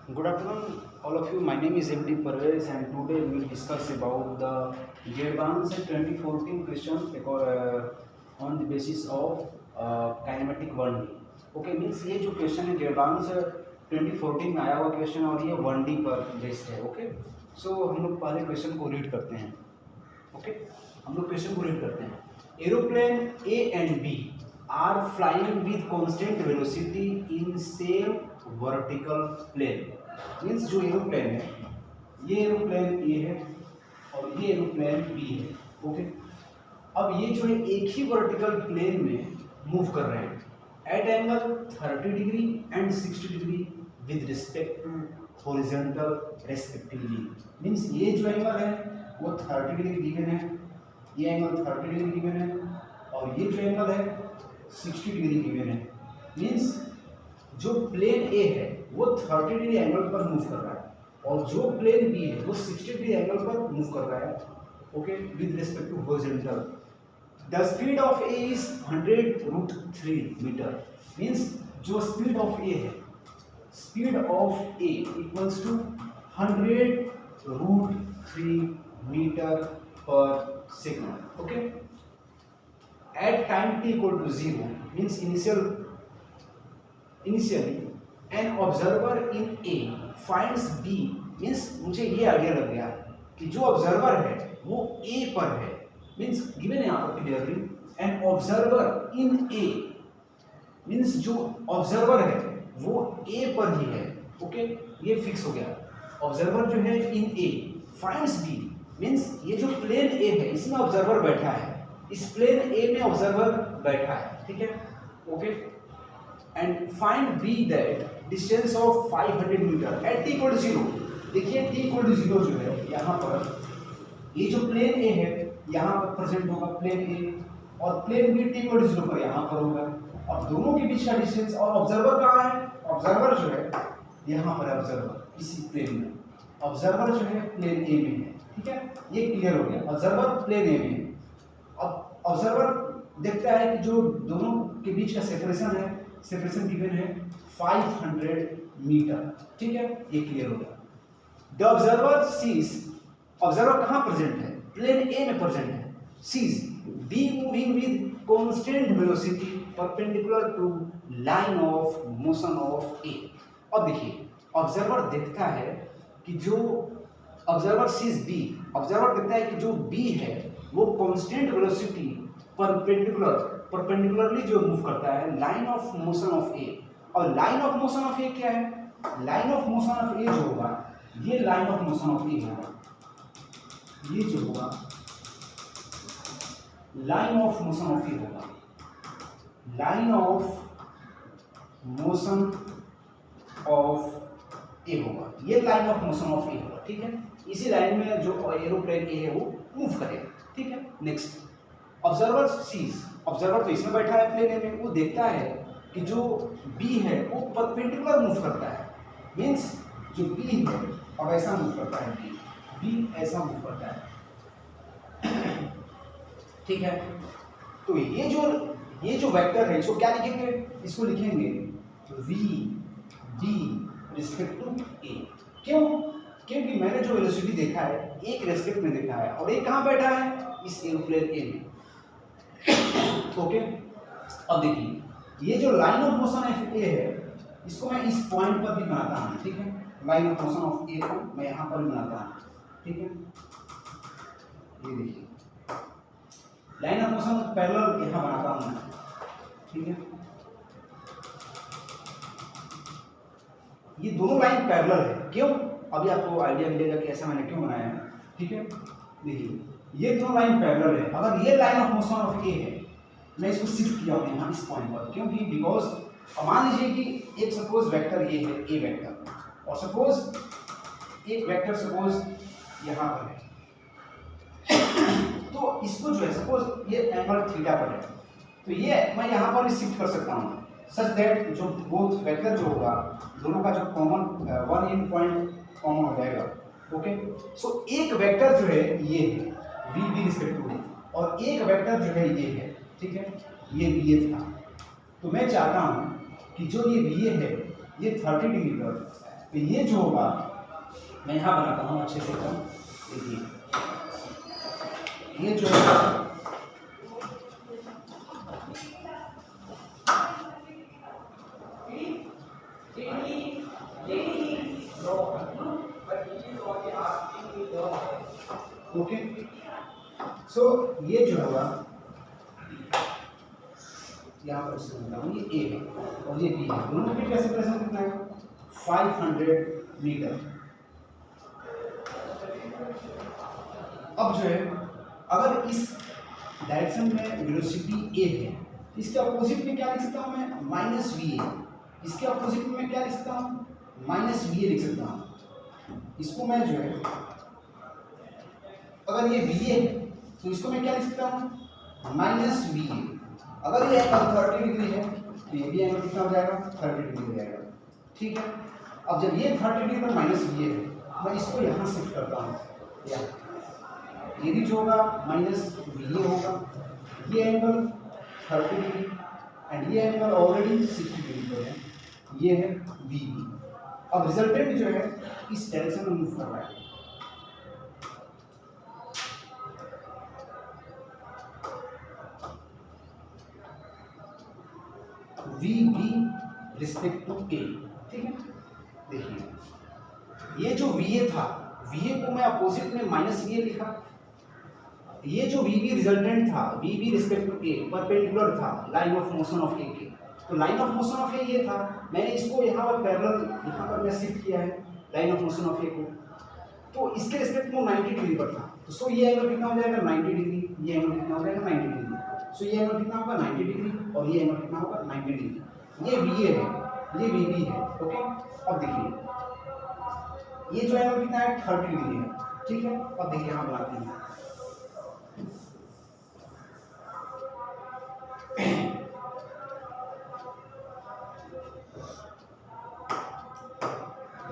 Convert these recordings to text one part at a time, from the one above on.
Good afternoon, all of you. My name is MD Parvez, and today we will discuss about the Advanced 2014 question paper on the basis of kinematic 1D. Okay means ये जो question है advance 2014 में आया हुआ question और ये 1D पर based है. ओके सो हम लोग पहले क्वेश्चन को रीड करते हैं. ओके हम लोग क्वेश्चन को रीड करते हैं. Aeroplane A and B are flying with constant velocity in same vertical plane. Means जो एरोप्लेन है ये एरोप्लेन ए है और ये एरोप्लेन बी है. ओके अब ये जो है एक ही वर्टिकल प्लेन में मूव कर रहे हैं at angle 30 degree and 60 degree with respect to horizontal respectively. Means ये जो एंगल है वो 30 डिग्री गिवन है, ये एंगल 30 डिग्री गिवन है और ये जो एंगल है 60 डिग्री गिवन है. मीन्स जो प्लेन ए है वो 30 डिग्री एंगल पर मूव कर रहा है और जो प्लेन बी है वो 60 डिग्री एंगल पर मूव कर रहा है. Okay with respect to horizontal. The speed of A is 100√3 metre. Means जो स्पीड ऑफ ए है, speed of A equals to 100√3 metre पर second. Okay at time t equal to 0 means initially an observer in A finds B. Means मुझे ये idea लग गया कि जो observer है वो ए पर है. मीन्स गिवन है यहाँ पर clearly an observer in A. Means जो ऑब्जर्वर है वो ए पर ही है. ओके ये फिक्स हो गया. ऑब्जर्वर जो है इन ए फाइंड्स बी. मीन्स ये जो प्लेन ए है इसमें ऑब्जर्वर बैठा है, इस प्लेन ए में ऑब्जर्वर बैठा है. ठीक है. Okay and find B that distance of 500 metre at t equal to 0. देखिए t इक्वल टू 0 जो है यहाँ पर ये जो प्लेन ए है यहाँ पर प्रेजेंट होगा प्लेन ए और plane B t equal to 0 पर यहाँ पर होगा. अब दोनों के बीच का डिस्टेंस और ऑब्जर्वर कहाँ है? ऑब्जर्वर जो है यहाँ पर है, ऑब्जर्वर इसी प्लेन में. ऑब्जर्वर जो है प्लेन ए में है. ठीक है ये क्लियर हो गया. ऑब्जर्वर प्लेन ए में है. अब ऑब्जर्वर देखता है कि जो दोनों के बीच का सेपरेशन है, सेपरेशन गिवन है 500 मीटर. ठीक है ये क्लियर हो गया. द ऑब्जर्वर सीज, ऑब्जर्वर कहाँ प्रेजेंट है? प्लेन ए में प्रेजेंट है. Sees B moving with constant velocity perpendicular to line of motion of A. अब देखिए ऑब्जर्वर देखता है कि जो ऑब्जर्वर सीज बी, ऑब्जर्वर देखता है कि जो बी है वो कांस्टेंट वेलोसिटी परपेंडिकुलरली जो मूव करता है लाइन ऑफ मोशन ऑफ ए. और लाइन ऑफ मोशन ऑफ ए क्या है? लाइन ऑफ मोशन ऑफ ए जो होगा ये लाइन ऑफ मोशन ऑफ ए होगा, ये जो होगा लाइन ऑफ मोशन ऑफ ए होगा, लाइन ऑफ मोशन ऑफ ए होगा, ये लाइन ऑफ मोशन ऑफ ए होगा. ठीक है इसी लाइन में जो एरोप्लेन ए है वो मूव करेगा. ठीक है नेक्स्ट ऑब्जर्वर सीज, ऑब्जर्वर तो इसमें बैठा है प्लेन ए में, वो देखता है कि जो बी है वो परपेंडिकुलर मूव करता है. मीन्स जो बी है अब ऐसा मूव करता है, बी ऐसा मूव करता है. ठीक है तो ये जो वेक्टर है इसको क्या लिखेंगे? इसको लिखेंगे वी डी रिस्पेक्ट टू ए. क्यों? क्योंकि मैंने जो वेलोसिटी देखा है एक रेस्पेक्ट में देखा है और एक कहाँ बैठा है? इस एरोप्लेन ए में. ओके अब देखिए ये जो line of motion of A है इसको मैं इस पॉइंट पर भी बनाता हूँ. ठीक है लाइन ऑफ मोशन ऑफ ए को मैं यहाँ पर भी बनाता हूँ. ठीक है ये देखिए लाइन ऑफ मोशन पैरेलल यहाँ बनाता हूँ मैं. ठीक है ये दोनों लाइन पैरेलल है. क्यों? अभी आपको आइडिया मिलेगा कि ऐसा मैंने क्यों बनाया है. ठीक है देखिए ये दोनों लाइन पैरेलल है. अगर ये line of motion of A है मैं इसको शिफ्ट किया हूँ यहाँ इस पॉइंट पर. क्योंकि बिकॉज मान लीजिए कि एक सपोज वेक्टर ये है ए वेक्टर और सपोज एक वेक्टर सपोज यहाँ पर है. तो इसको जो है सपोज ये एंगल थीटा पर है तो ये मैं यहाँ पर भी शिफ्ट कर सकता हूँ सच दैट जो बोथ वेक्टर जो होगा दोनों का जो common one in point common हो जाएगा. ओके सो एक वेक्टर जो है ये है वी बी रिस्पेक्ट टू और एक वेक्टर जो है ये है. ठीक है ये वी था. तो मैं चाहता हूँ कि जो ये वी है ये 30 डिग्री पर तो ये जो होगा, मैं यहाँ बनाता हूँ अच्छे से एकदम, देखिए ये जो है ओके। सो ये जो होगा यहाँ पर ये ए है और ये बी है, दोनों के क्या सेपरेशन कितना है 500 मीटर। अब जो है अगर इस डायरेक्शन में वेलोसिटी ए है, इसके अपोजिट में क्या लिख सकता हूँ मैं माइनस वी ए, इसके अपोजिट में मैं क्या लिख सकता हूँ माइनस वी ए लिख सकता हूँ। इसको मैं जो है अगर ये वी ए है तो इसको मैं क्या लिख सकता हूँ माइनस वी ए। अगर ये एंगल 30 डिग्री है तो ये भी एंगल कितना हो जाएगा 30 डिग्री हो जाएगा, ठीक है। अब जब ये 30 डिग्री पर माइनस वी ए है, मैं इसको यहाँ शिफ्ट करता हूँ, ये भी जो होगा माइनस वी ए होगा, ये एंगल 30 डिग्री एंड ये एंगल ऑलरेडी 60 डिग्री पर है, ये है वी बी। अब रिजल्टेंट जो है इस डायरेक्शन में मूव कर रहा है, वी बी रिस्पेक्ट टू ए, ठीक है। देखिए ये जो वी ए था, वी ए को मैं अपोजिट में माइनस वी ए लिखा, ये जो वी बी रिजल्टेंट था V B respect to A perpendicular था line of motion of A के, तो line of motion of A ये था, मैंने इसको यहाँ पर पैरेलल यहाँ पर मैं शिफ्ट किया है लाइन ऑफ मोशन ऑफ ए को, तो इसके रिस्पेक्ट में 90 डिग्री पर था, तो सो ये एंगल कितना हो जाएगा 90 डिग्री, ये एंगल कितना हो जाएगा 90 डिग्री, सो ये एंगल कितना होगा 90 डिग्री और ये एंगल कितना होगा 90 डिग्री। ये वी ए है, ये वी बी है, ओके। अब देखिए ये जो एंगल कितना है 30 डिग्री है, ठीक है। अब देखिए यहाँ बनाते हैं,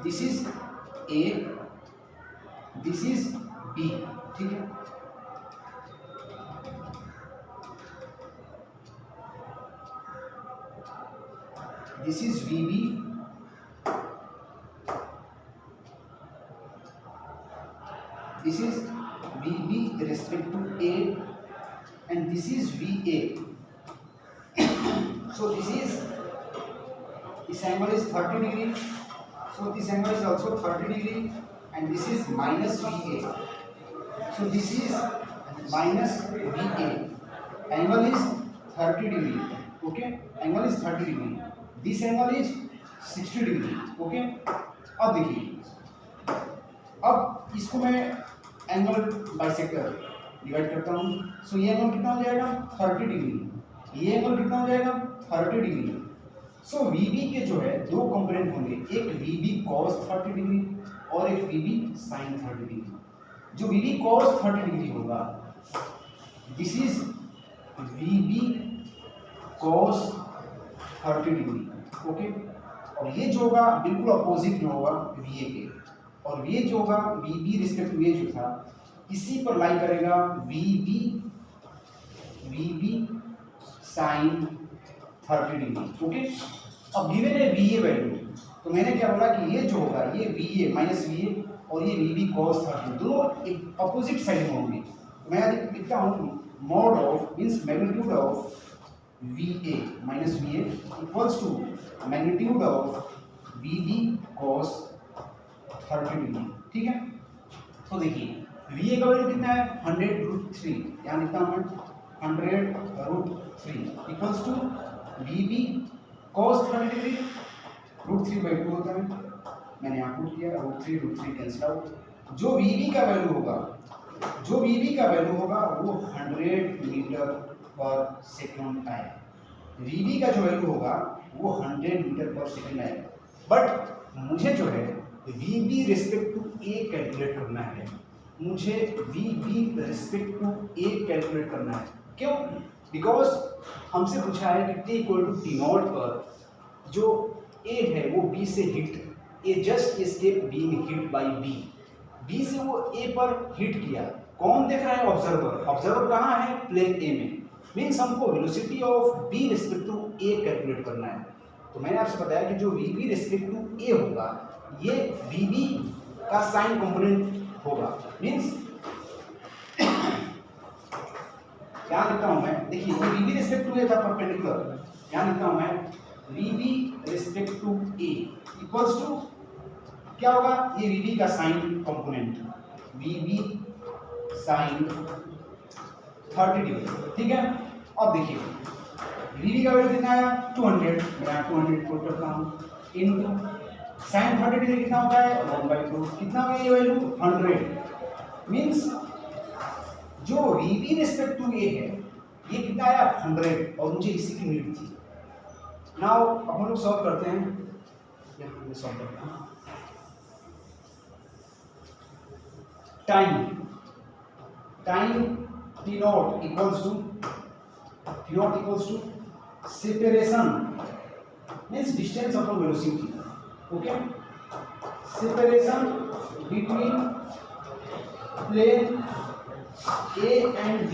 this is A, this is B, ठीक है। This is V B, this is V B respect to A and this is V A. So this is, this angle is 30 degree, so this angle is also 30 degree and this is minus VA, so this is minus VA, angle is 30 degree, okay, angle is 30 degree, this angle is 60 degree, okay। अब देखिए, अब इसको मैं angle bisector divide करता हूँ, सो ये angle कितना हो जाएगा 30 डिग्री, ये एंगल कितना हो जाएगा 30 डिग्री। सो VB के जो है दो कंपोनेंट होंगे, एक VB cos 30 डिग्री और एक VB sin 30 डिग्री। जो VB cos 30 डिग्री होगा this is VB cos 30 degree, okay. और ये जो होगा बिल्कुल अपोजिट में होगा VA के, और ये जो होगा VB रिस्पेक्ट टू ये जो था इसी पर लाई करेगा VB sin 30 डिग्री, ओके। अब गिवन है VA वैल्यू, तो मैंने क्या बोला कि ये जो होगा ये VA माइनस VA और ये VB cos 30 दोनों एक अपोजिट साइड में होंगे, तो मैं लिखता हूँ mod of means magnitude of VA minus VA equals to magnitude of VB cos 30 degree, ठीक है। तो देखिए VA का वैल्यू कितना है 100√3, यहाँ लिखता हूँ मैं 100√3 equals to VB cos 30 degree √3/2 होता है, मैंने यहाँ पुट किया √3 कैंसिल आउट। जो VB का वैल्यू होगा, जो VB का वैल्यू होगा वो 100 मीटर पर सेकंड आएगा, VB का जो वैल्यू होगा वो 100 मीटर पर सेकंड आएगा। बट मुझे जो है VB respect to A calculate करना है, मुझे VB respect to A calculate करना है, क्यों? बिकॉज हमसे पूछा है कि T इक्वल टू T0 पर जो A है वो B से hit, A just escape being hit by B से वो A पर हिट किया, कौन देख रहा है ऑब्जर्वर, ऑब्जर्वर कहाँ है प्लेन A में, मीन्स हमको velocity of B respect to A calculate करना है। तो मैंने आपसे बताया कि जो VB रिस्पेक्ट टू A होगा ये वीबी का साइन कंपोनेंट होगा। मींस क्या लिखता हूं मैं, देखिए ये वीबी रिस्पेक्ट टू ए था परपेंडिकुलर, क्या लिखता हूं मैं, VB respect to A equals to क्या होगा, ये वीबी का sine component, VB sine 30 degree, ठीक है। अब देखिए वीबी का वैल्यू कितना आया 200, मैं 200 पुट करता हूं इनटू sin 30 डिग्री कितना होता है 1/2, कितना होगा ये वैल्यू 100। मींस जो वीबी रिस्पेक्ट टू ए है ये कितना आया 100 और मुझे इसी की नीड थी। नाउ अब हम लोग सॉल्व करते हैं, यहां पे सॉल्व करते हैं। Time t naught equals to separation means distance upon velocity, okay, separation between plane A and B,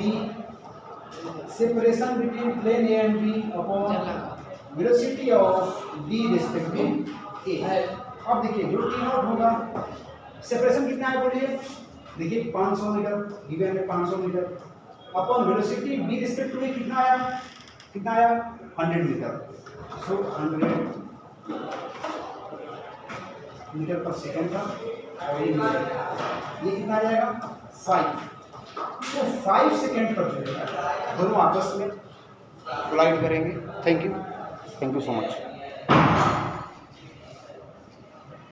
separation between plane A and B upon velocity of B respective A। अब देखिए जो t naught होगा, separation कितना है बोलिए, देखिए 500 metre given है, 500 metre upon velocity b respect to A कितना आया 100 मीटर, सो 100 मीटर पर सेकंड था और ये कितना आ जाएगा 5, तो 5 सेकंड पर जो है दोनों आपस में कोलाइड करेंगे। Thank you so much.